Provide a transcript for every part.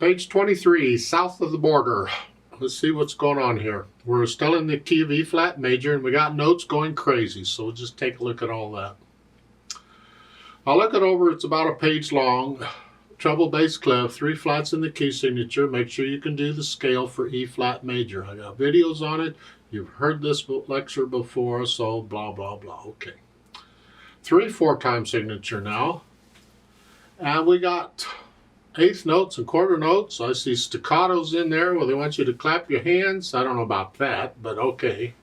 Page 23, south of the border. Let's see what's going on here. We're still in the key of E flat major, and we got notes going crazy, so we'll just take a look at all that. I'll look it over. It's about a page long. Treble bass clef, 3 flats in the key signature. Make sure you can do the scale for E flat major. I got videos on it. You've heard this lecture before, so blah, blah, blah. Okay. 3 4-time signature now. And we got eighth notes and quarter notes. I see staccatos in there where they want you to clap your hands. I don't know about that, but okay.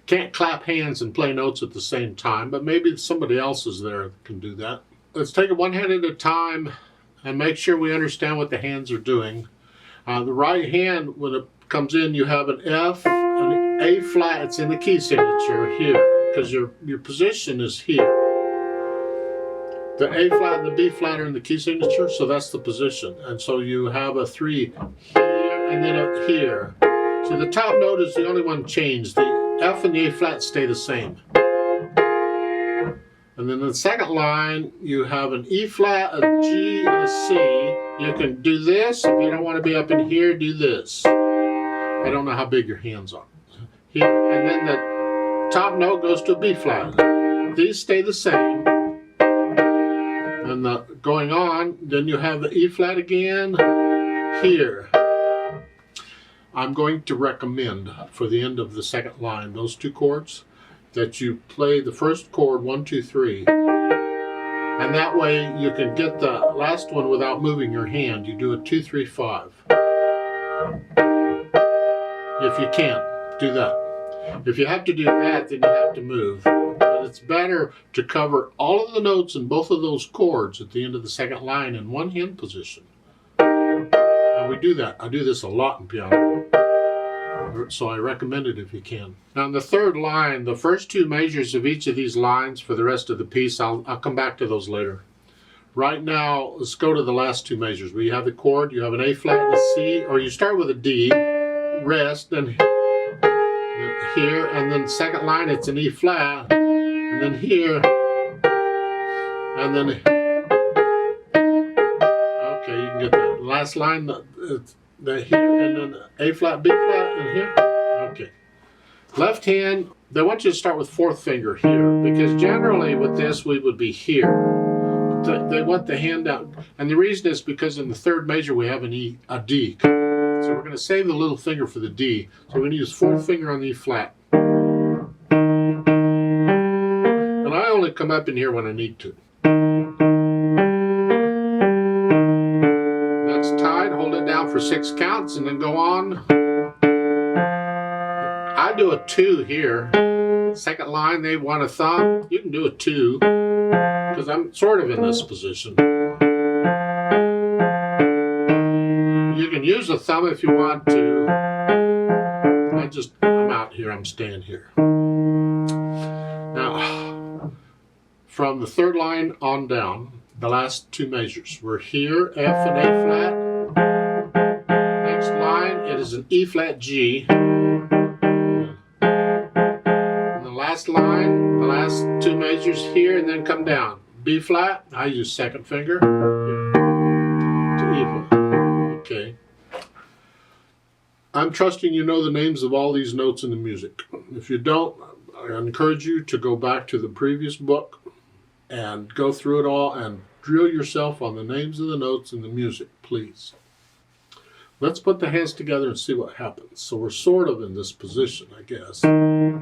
Can't clap hands and play notes at the same time, but maybe somebody else is there that can do that. Let's take it one hand at a time and make sure we understand what the hands are doing. The right hand, when it comes in, you have an F, an A flat. It's in the key signature here because your position is here. The A flat and the B flat are in the key signature, so that's the position. And so you have a 3 here and then a here. So the top note is the only one changed. The F and the A flat stay the same. And then the second line, you have an E flat, a G, and a C. You can do this. If you don't want to be up in here, do this. I don't know how big your hands are. Here, and then the top note goes to a B flat. These stay the same. And going on, then you have the E flat again here. I'm going to recommend for the end of the second line, those 2 chords, that you play the first chord 1, 2, 3. And that way you can get the last one without moving your hand. You do a 2, 3, 5. If you can't, do that. If you have to do that, then you have to move. But it's better to cover all of the notes in both of those chords at the end of the second line in one hand position. And we do that. I do this a lot in piano. So I recommend it if you can. Now in the third line, the first 2 measures of each of these lines for the rest of the piece, I'll come back to those later. Right now, let's go to the last 2 measures. Where you have the chord, you have an A flat and a C, or you start with a D, rest, then here, and then second line it's an E flat, and then here, and then, okay, you can get that. Last line, the here, and then A flat, B flat, and here. Okay. Left hand, they want you to start with 4th finger here, because generally with this we would be here. They want the hand out, and the reason is because in the 3rd measure we have a D. So we're going to save the little finger for the D. So we're going to use 4th finger on the E flat. And I only come up in here when I need to. That's tied. Hold it down for 6 counts and then go on. I do a 2 here. Second line, they want a thumb. You can do a 2 because I'm sort of in this position. You can use a thumb if you want to. I'm out here, I'm staying here. Now, from the 3rd line on down, the last 2 measures. We're here, F and A flat. Next line, it is an E flat G. And the last line, the last 2 measures here, and then come down. B flat, I use 2nd finger. To E flat. Okay. I'm trusting you know the names of all these notes in the music. If you don't, I encourage you to go back to the previous book and go through it all and drill yourself on the names of the notes in the music, please. Let's put the hands together and see what happens. So we're sort of in this position, I guess. 1,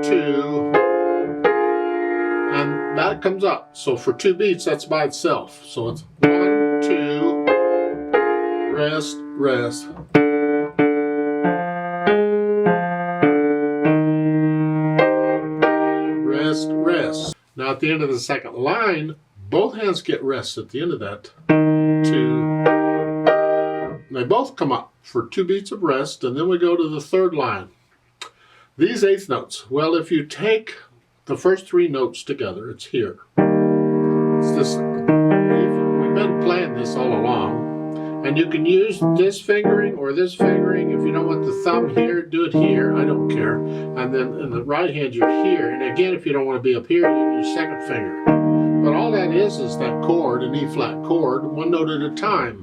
2, and that comes up. So for 2 beats, that's by itself. So it's 1, 2, rest, rest. Rest, rest. Now at the end of the second line, both hands get rests at the end of that. 2. They both come up for 2 beats of rest, and then we go to the 3rd line. These 8th notes, well, if you take the first 3 notes together, it's here. It's this. We've been playing this all along. And you can use this fingering or this fingering. If you don't want the thumb here, do it here. I don't care. And then in the right hand, you're here. And again, if you don't want to be up here, you can use 2nd finger. But all all that is that chord, an E flat chord, one note at a time.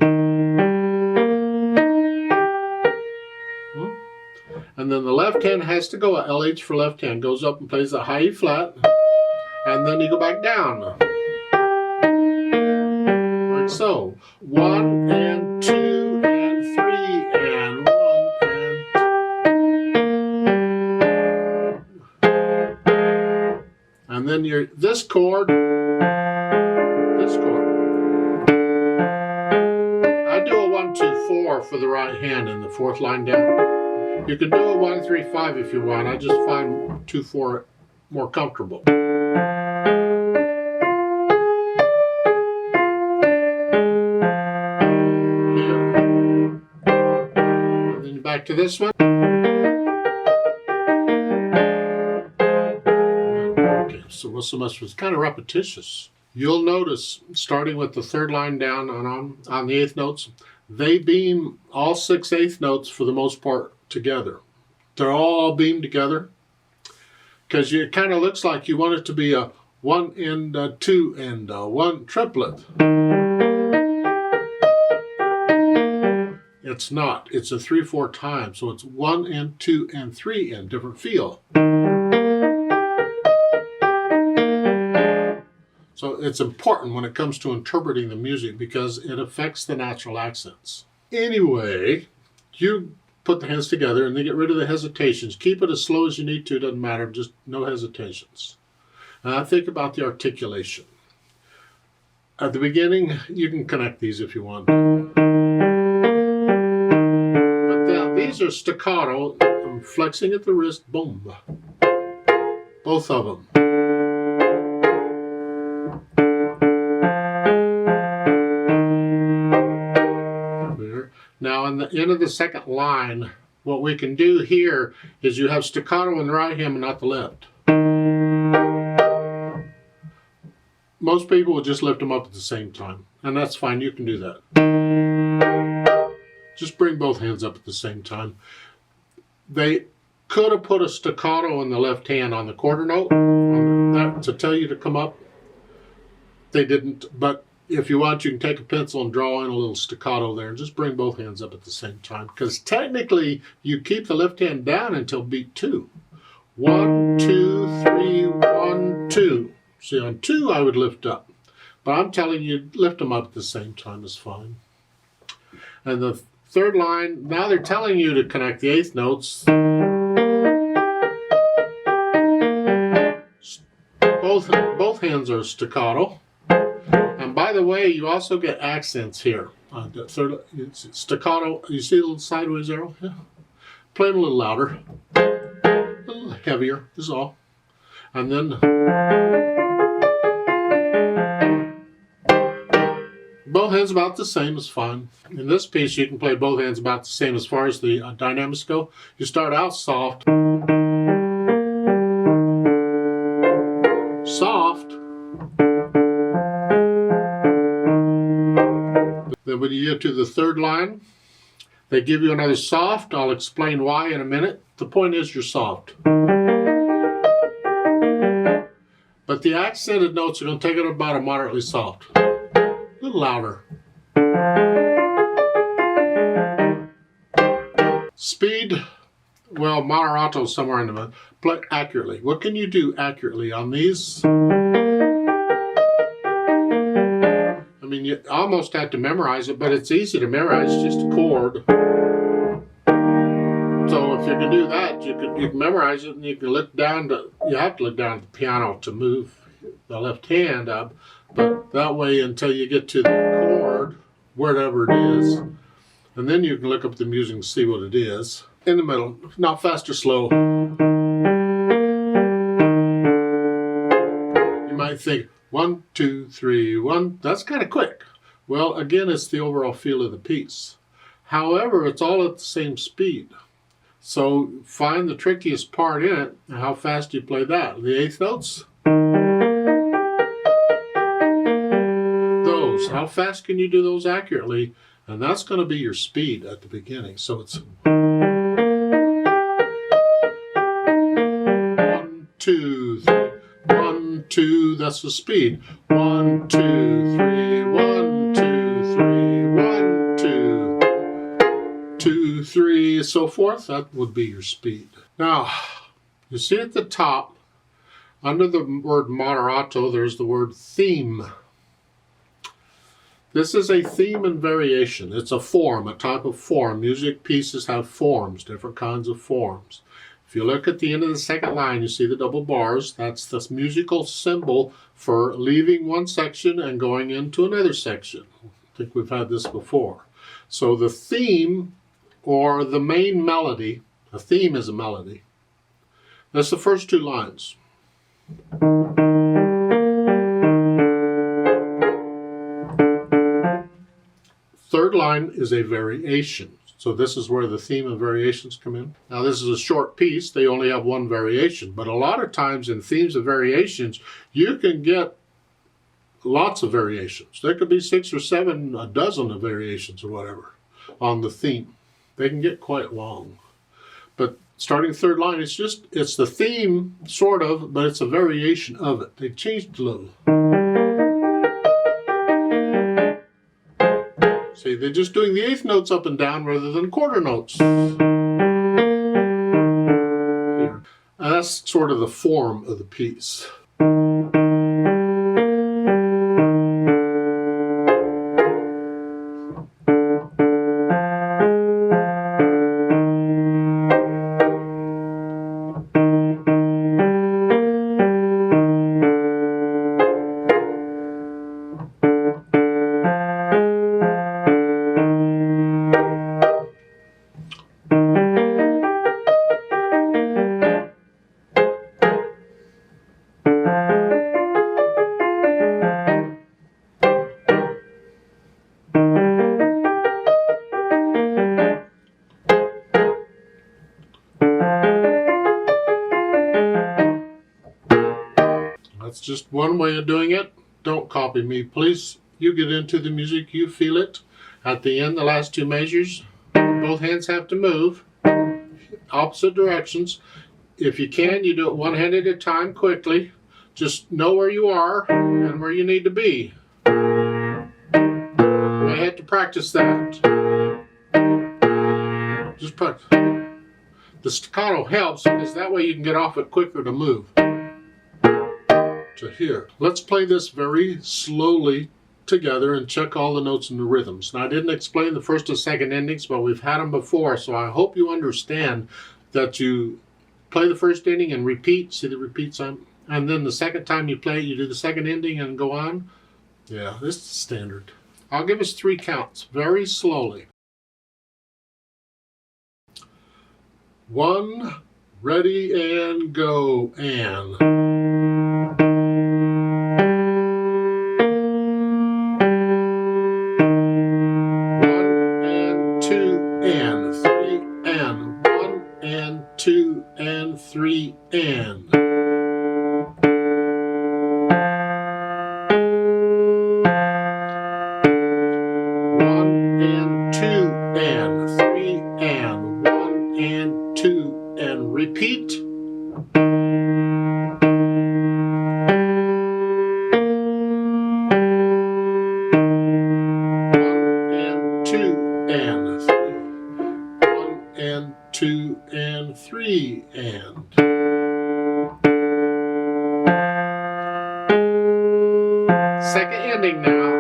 And then the left hand has to go, LH for left hand, goes up and plays the high E flat, and then you go back down. Like so. 1 and 2 and 3 and 1 and then you're this chord, this chord. I do a 1, 2, 4 for the right hand in the fourth line down. You can do a 1, 3, 5 if you want. I just find 2, 4 more comfortable. Here. And then back to this one. Okay, so what's so much? It's kind of repetitious. You'll notice, starting with the third line down on the eighth notes, they beam all 6 eighth notes for the most part together. They're all beamed together because it kind of looks like you want it to be a 1 and a 2 and a 1 triplet. It's not. It's a 3/4 time, so it's 1 and 2 and 3 and different feel. So it's important when it comes to interpreting the music because it affects the natural accents. Anyway, you put the hands together and then get rid of the hesitations. Keep it as slow as you need to, doesn't matter, just no hesitations. And I think about the articulation. At the beginning, you can connect these if you want. But then these are staccato. I'm flexing at the wrist, boom. Both of them. Now, in the end of the second line, what we can do here is you have staccato in the right hand and not the left. Most people will just lift them up at the same time, and that's fine. You can do that. Just bring both hands up at the same time. They could have put a staccato in the left hand on the quarter note to tell you to come up. They didn't, but if you want, you can take a pencil and draw in a little staccato there and just bring both hands up at the same time. Because technically, you keep the left hand down until beat 2. 1, 2, 3, 1, 2. See, on 2, I would lift up. But I'm telling you, lift them up at the same time is fine. And the third line, now they're telling you to connect the eighth notes. Both hands are staccato. And by the way, you also get accents here. The third, it's staccato. You see the little sideways arrow? Yeah. Play it a little louder, a little heavier is all. And then both hands about the same is fine. In this piece, you can play both hands about the same as far as the dynamics go. You start out soft. Soft. Then when you get to the third line, they give you another soft. I'll explain why in a minute. The point is you're soft. But the accented notes are going to take it about a moderately soft. A little louder. Speed, well, moderato somewhere in the middle. Play accurately. What can you do accurately on these? I mean, you almost have to memorize it, but it's easy to memorize, just a chord. So if you can do that, you can memorize it, and you can look down to, you have to look down at the piano to move the left hand up, but that way until you get to the chord, wherever it is, and then you can look up the music and see what it is. In the middle, not fast or slow. You might think, 1, 2, 3, 1, that's kind of quick. Well, again, it's the overall feel of the piece. However, it's all at the same speed. So find the trickiest part in it and how fast you play that. The eighth notes. Those, how fast can you do those accurately? And that's going to be your speed at the beginning. So it's 1, 2, 3, 1, 2, 2, that's the speed. 1, 2, 3, 1, 2, 3, 1, 2, 2, 3, so forth. That would be your speed. Now, you see at the top, under the word moderato, there's the word theme. This is a theme and variation. It's a form, a type of form. Music pieces have forms, different kinds of forms. If you look at the end of the second line, you see the double bars. That's the musical symbol for leaving one section and going into another section. I think we've had this before. So the theme, or the main melody, a theme is a melody. That's the first 2 lines. Third line is a variation. So this is where the theme and variations come in. Now this is a short piece. They only have one variation. But a lot of times in themes and variations, you can get lots of variations. There could be 6 or 7, a dozen of variations or whatever on the theme. They can get quite long. But starting third line, it's the theme, sort of, but it's a variation of it. They changed a little. See, they're just doing the 8th notes up and down rather than quarter notes. Here. And that's sort of the form of the piece. That's just one way of doing it. Don't copy me, please. You get into the music, you feel it. At the end, the last 2 measures, both hands have to move, opposite directions. If you can, you do it one hand at a time, quickly. Just know where you are and where you need to be. I had to practice that. Just practice. The staccato helps because that way you can get off it quicker to move. To here. Let's play this very slowly together and check all the notes and the rhythms. Now, I didn't explain the first and second endings, but we've had them before, so I hope you understand that you play the first ending and repeat. See the repeats on? And then the second time you play it, you do the second ending and go on. Yeah, this is standard. I'll give us 3 counts, very slowly. 1, ready and go, and. 2 and 3 and. 1 and 2 and 3 and 1 and 2 and repeat. 2 and 3 and. Second ending now.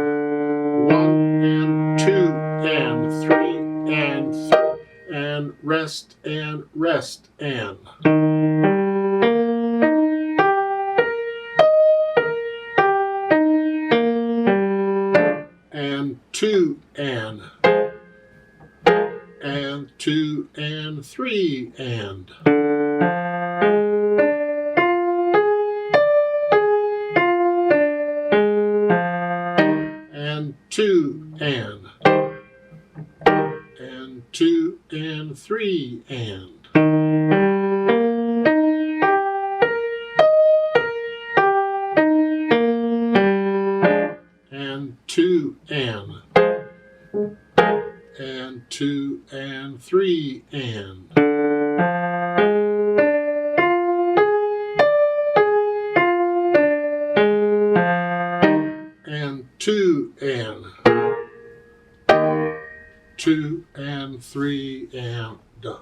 1 and 2 and 3 and 3 and rest and rest and. And 2 and. And 2 and 3 and. And 2 and. And 2 and 3 and. And 2 and. And 2 and 3 and. 2 and 2 and 3 and done.